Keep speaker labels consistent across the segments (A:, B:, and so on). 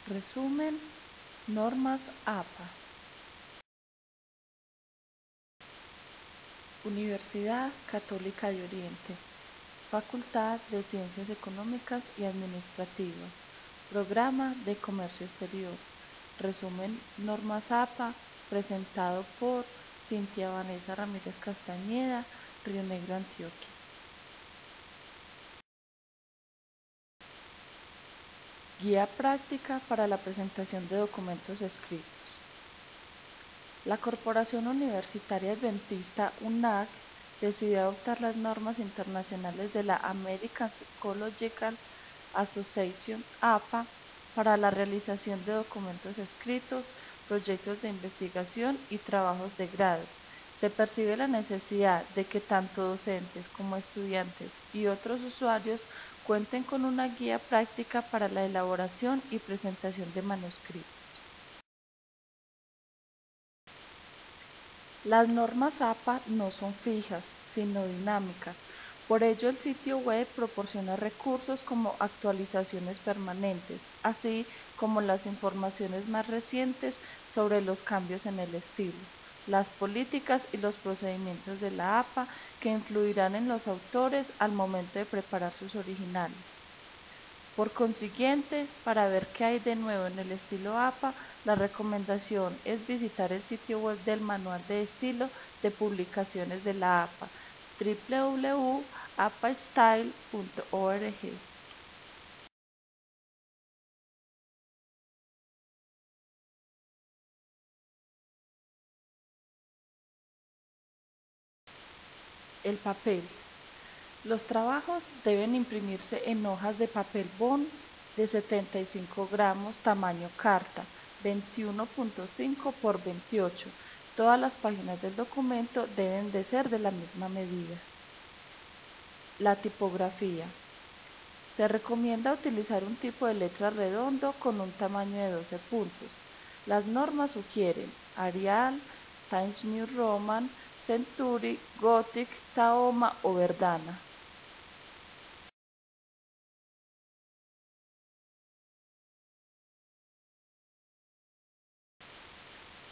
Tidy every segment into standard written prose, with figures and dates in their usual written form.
A: Resumen, normas APA. Universidad Católica de Oriente, Facultad de Ciencias Económicas y Administrativas, Programa de Comercio Exterior. Resumen, normas APA, presentado por Cintia Vanessa Ramírez Castañeda, Río Negro, Antioquia. Guía práctica para la presentación de documentos escritos. La Corporación Universitaria Adventista UNAC decidió adoptar las normas internacionales de la American Psychological Association (APA) para la realización de documentos escritos, proyectos de investigación y trabajos de grado. Se percibe la necesidad de que tanto docentes como estudiantes y otros usuarios cuenten con una guía práctica para la elaboración y presentación de manuscritos. Las normas APA no son fijas, sino dinámicas. Por ello, el sitio web proporciona recursos como actualizaciones permanentes, así como las informaciones más recientes sobre los cambios en el estilo, las políticas y los procedimientos de la APA que influirán en los autores al momento de preparar sus originales. Por consiguiente, para ver qué hay de nuevo en el estilo APA, la recomendación es visitar el sitio web del Manual de Estilo de Publicaciones de la APA, www.apastyle.org. El papel. Los trabajos deben imprimirse en hojas de papel bond de 75 gramos tamaño carta, 21.5 por 28. Todas las páginas del documento deben de ser de la misma medida. La tipografía. Se recomienda utilizar un tipo de letra redondo con un tamaño de 12 puntos. Las normas sugieren Arial, Times New Roman, Century, Gothic, Tahoma o Verdana.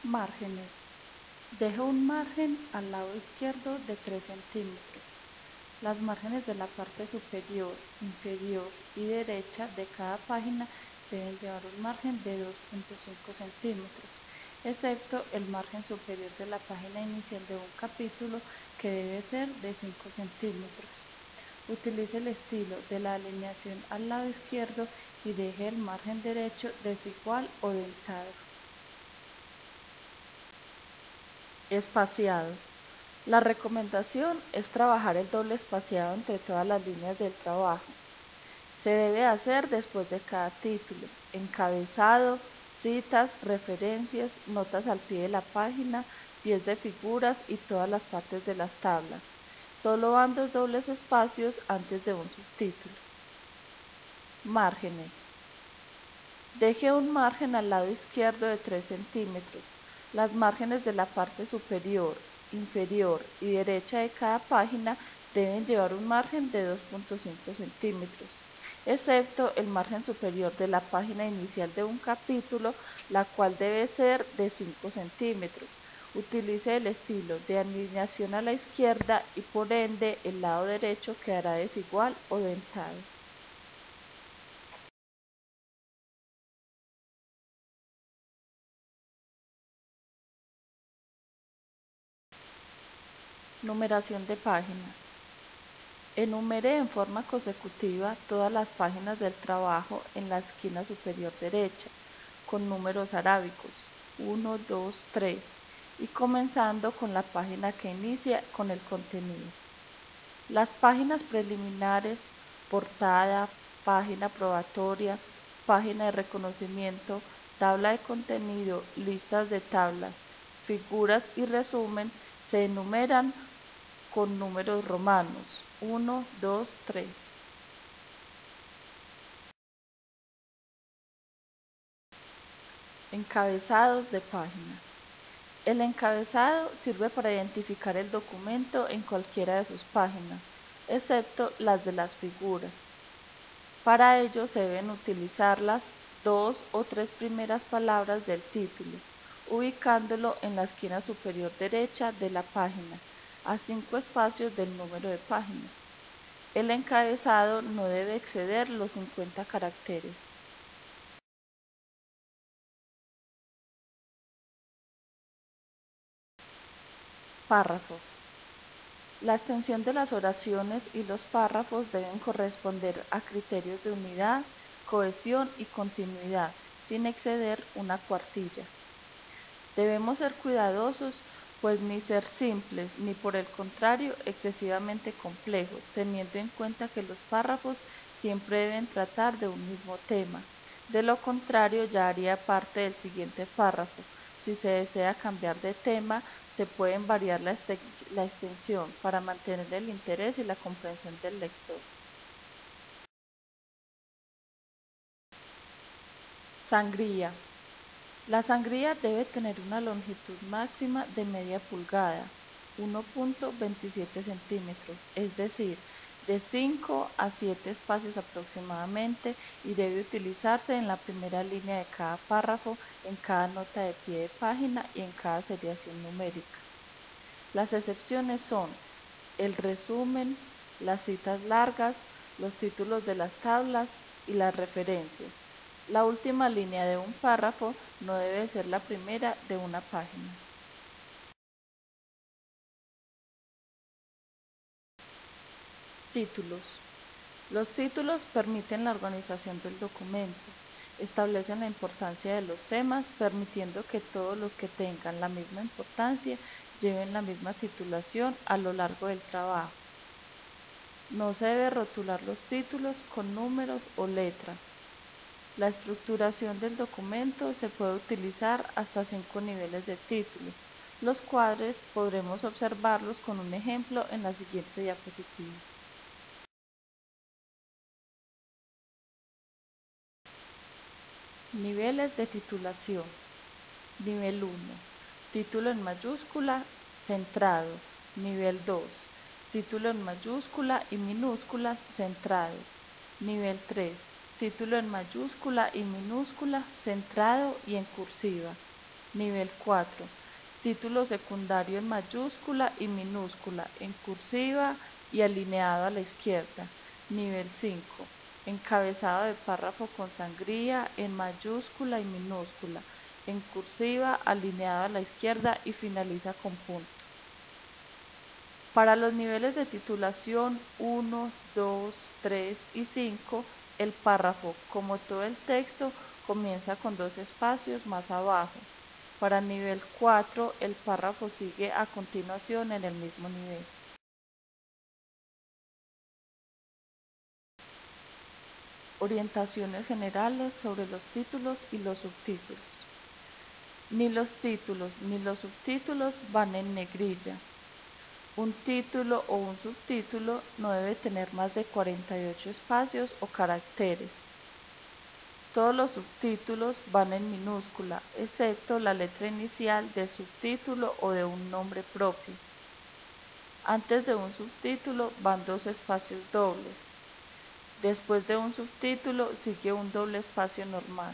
A: Márgenes. Deja un margen al lado izquierdo de 3 centímetros. Las márgenes de la parte superior, inferior y derecha de cada página deben llevar un margen de 2.5 centímetros, excepto el margen superior de la página inicial de un capítulo que debe ser de 5 centímetros. Utilice el estilo de la alineación al lado izquierdo y deje el margen derecho desigual o dentado. Espaciado. La recomendación es trabajar el doble espaciado entre todas las líneas del trabajo. Se debe hacer después de cada título, encabezado, citas, referencias, notas al pie de la página, pies de figuras y todas las partes de las tablas. Solo van 2 dobles espacios antes de un subtítulo. Márgenes. Deje un margen al lado izquierdo de 3 centímetros. Las márgenes de la parte superior, inferior y derecha de cada página deben llevar un margen de 2.5 centímetros, excepto el margen superior de la página inicial de un capítulo, la cual debe ser de 5 centímetros. Utilice el estilo de alineación a la izquierda y por ende el lado derecho quedará desigual o dentado. Numeración de páginas. Enumere en forma consecutiva todas las páginas del trabajo en la esquina superior derecha, con números arábicos 1, 2, 3, y comenzando con la página que inicia con el contenido. Las páginas preliminares, portada, página probatoria, página de reconocimiento, tabla de contenido, listas de tablas, figuras y resumen se enumeran con números romanos 1, 2, 3. Encabezados de página. El encabezado sirve para identificar el documento en cualquiera de sus páginas, excepto las de las figuras. Para ello se deben utilizar las 2 o 3 primeras palabras del título, ubicándolo en la esquina superior derecha de la página, a 5 espacios del número de página. El encabezado no debe exceder los 50 caracteres. Párrafos. La extensión de las oraciones y los párrafos deben corresponder a criterios de unidad, cohesión y continuidad, sin exceder una cuartilla. Debemos ser cuidadosos, pues ni ser simples, ni por el contrario excesivamente complejos, teniendo en cuenta que los párrafos siempre deben tratar de un mismo tema. De lo contrario, ya haría parte del siguiente párrafo. Si se desea cambiar de tema, se pueden variar la extensión para mantener el interés y la comprensión del lector. Sangría. La sangría debe tener una longitud máxima de media pulgada, 1.27 centímetros, es decir, de 5 a 7 espacios aproximadamente, y debe utilizarse en la primera línea de cada párrafo, en cada nota de pie de página y en cada seriación numérica. Las excepciones son el resumen, las citas largas, los títulos de las tablas y las referencias. La última línea de un párrafo no debe ser la primera de una página. Títulos. Los títulos permiten la organización del documento, establecen la importancia de los temas, permitiendo que todos los que tengan la misma importancia lleven la misma titulación a lo largo del trabajo. No se debe rotular los títulos con números o letras. La estructuración del documento se puede utilizar hasta 5 niveles de título, los cuales podremos observarlos con un ejemplo en la siguiente diapositiva. Niveles de titulación. Nivel 1. Título en mayúscula, centrado. Nivel 2. Título en mayúscula y minúscula, centrado. Nivel 3. Título en mayúscula y minúscula, centrado y en cursiva. Nivel 4. Título secundario en mayúscula y minúscula, en cursiva y alineado a la izquierda. Nivel 5. Encabezado de párrafo con sangría en mayúscula y minúscula, en cursiva, alineado a la izquierda y finaliza con punto. Para los niveles de titulación 1, 2, 3 y 5, el párrafo, como todo el texto, comienza con 2 espacios más abajo. Para nivel 4, el párrafo sigue a continuación en el mismo nivel. Orientaciones generales sobre los títulos y los subtítulos. Ni los títulos ni los subtítulos van en negrilla. Un título o un subtítulo no debe tener más de 48 espacios o caracteres. Todos los subtítulos van en minúscula, excepto la letra inicial del subtítulo o de un nombre propio. Antes de un subtítulo van 2 espacios dobles. Después de un subtítulo sigue un doble espacio normal.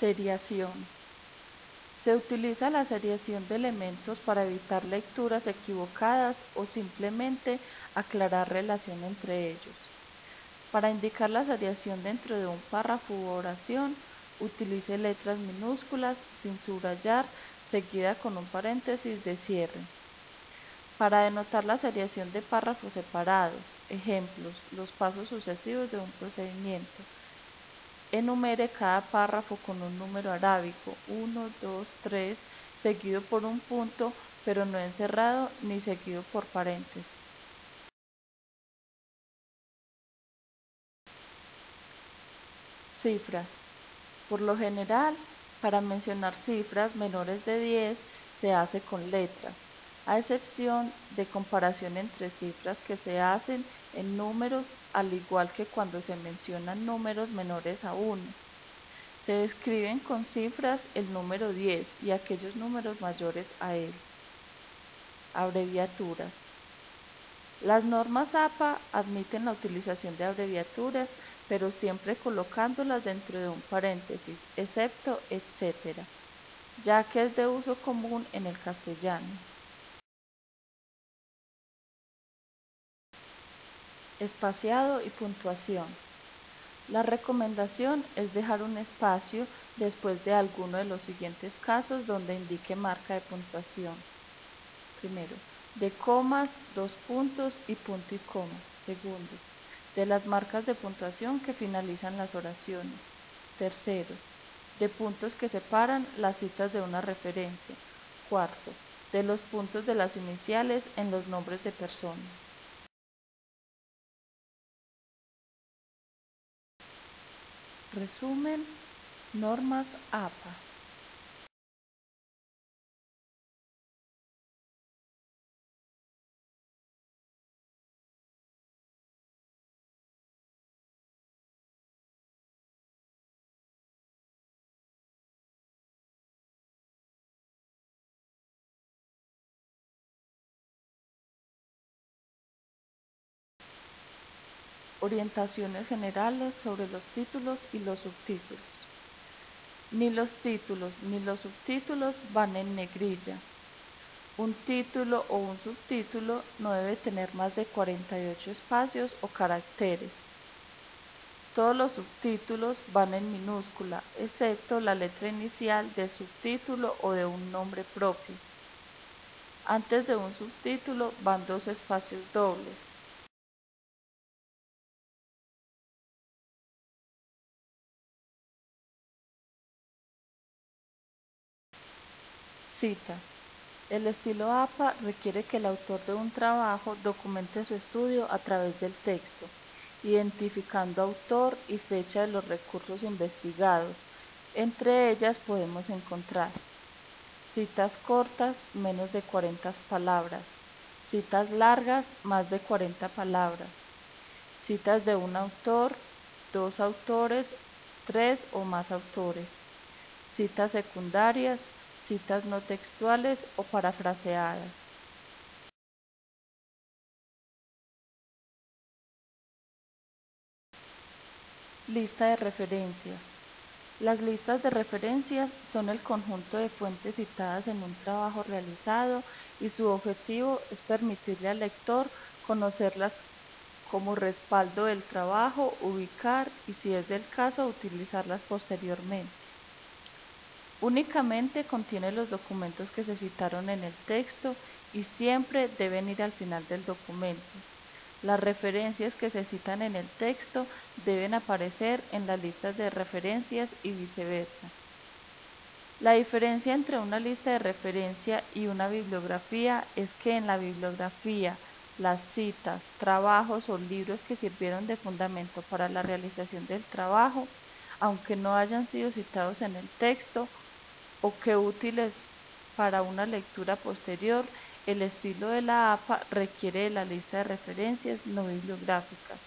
A: Seriación. Se utiliza la seriación de elementos para evitar lecturas equivocadas o simplemente aclarar relación entre ellos. Para indicar la seriación dentro de un párrafo u oración, utilice letras minúsculas sin subrayar, seguida con un paréntesis de cierre. Para denotar la seriación de párrafos separados, ejemplos, los pasos sucesivos de un procedimiento. Enumere cada párrafo con un número arábico, 1, 2, 3, seguido por un punto, pero no encerrado ni seguido por paréntesis. Cifras. Por lo general, para mencionar cifras menores de 10 se hace con letras, a excepción de comparación entre cifras que se hacen en números, al igual que cuando se mencionan números menores a 1. Se describen con cifras el número 10 y aquellos números mayores a él. Abreviaturas. Las normas APA admiten la utilización de abreviaturas, pero siempre colocándolas dentro de un paréntesis, excepto, etc., ya que es de uso común en el castellano. Espaciado y puntuación. La recomendación es dejar un espacio después de alguno de los siguientes casos donde indique marca de puntuación. Primero, de comas, dos puntos y punto y coma. Segundo, de las marcas de puntuación que finalizan las oraciones. Tercero, de puntos que separan las citas de una referencia. Cuarto, de los puntos de las iniciales en los nombres de personas. Resumen, normas APA. Orientaciones generales sobre los títulos y los subtítulos. Ni los títulos ni los subtítulos van en negrilla. Un título o un subtítulo no debe tener más de 48 espacios o caracteres. Todos los subtítulos van en minúscula, excepto la letra inicial del subtítulo o de un nombre propio. Antes de un subtítulo van dos espacios dobles. Cita. El estilo APA requiere que el autor de un trabajo documente su estudio a través del texto, identificando autor y fecha de los recursos investigados. Entre ellas podemos encontrar citas cortas, menos de 40 palabras, citas largas, más de 40 palabras, citas de un autor, dos autores, tres o más autores, citas secundarias, citas no textuales o parafraseadas. Lista de referencias. Las listas de referencias son el conjunto de fuentes citadas en un trabajo realizado y su objetivo es permitirle al lector conocerlas como respaldo del trabajo, ubicar y, si es del caso, utilizarlas posteriormente. Únicamente contiene los documentos que se citaron en el texto y siempre deben ir al final del documento. Las referencias que se citan en el texto deben aparecer en las listas de referencias y viceversa. La diferencia entre una lista de referencia y una bibliografía es que en la bibliografía las citas, trabajos o libros que sirvieron de fundamento para la realización del trabajo, aunque no hayan sido citados en el texto o que útiles para una lectura posterior, el estilo de la APA requiere de la lista de referencias no bibliográficas.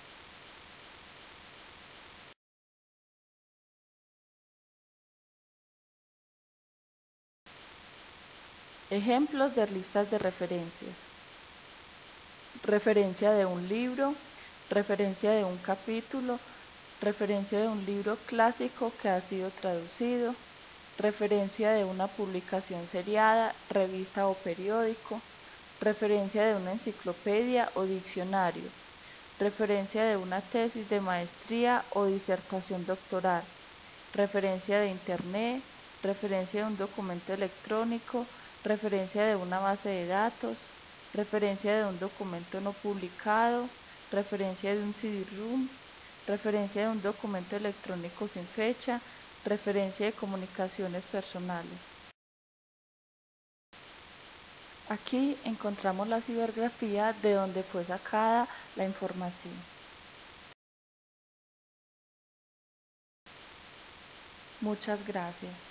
A: Ejemplos de listas de referencias. Referencia de un libro, referencia de un capítulo, referencia de un libro clásico que ha sido traducido, referencia de una publicación seriada, revista o periódico, referencia de una enciclopedia o diccionario, referencia de una tesis de maestría o disertación doctoral, referencia de internet, referencia de un documento electrónico, referencia de una base de datos, referencia de un documento no publicado, referencia de un CD-ROOM, referencia de un documento electrónico sin fecha, referencia de comunicaciones personales. Aquí encontramos la cibergrafía de donde fue sacada la información. Muchas gracias.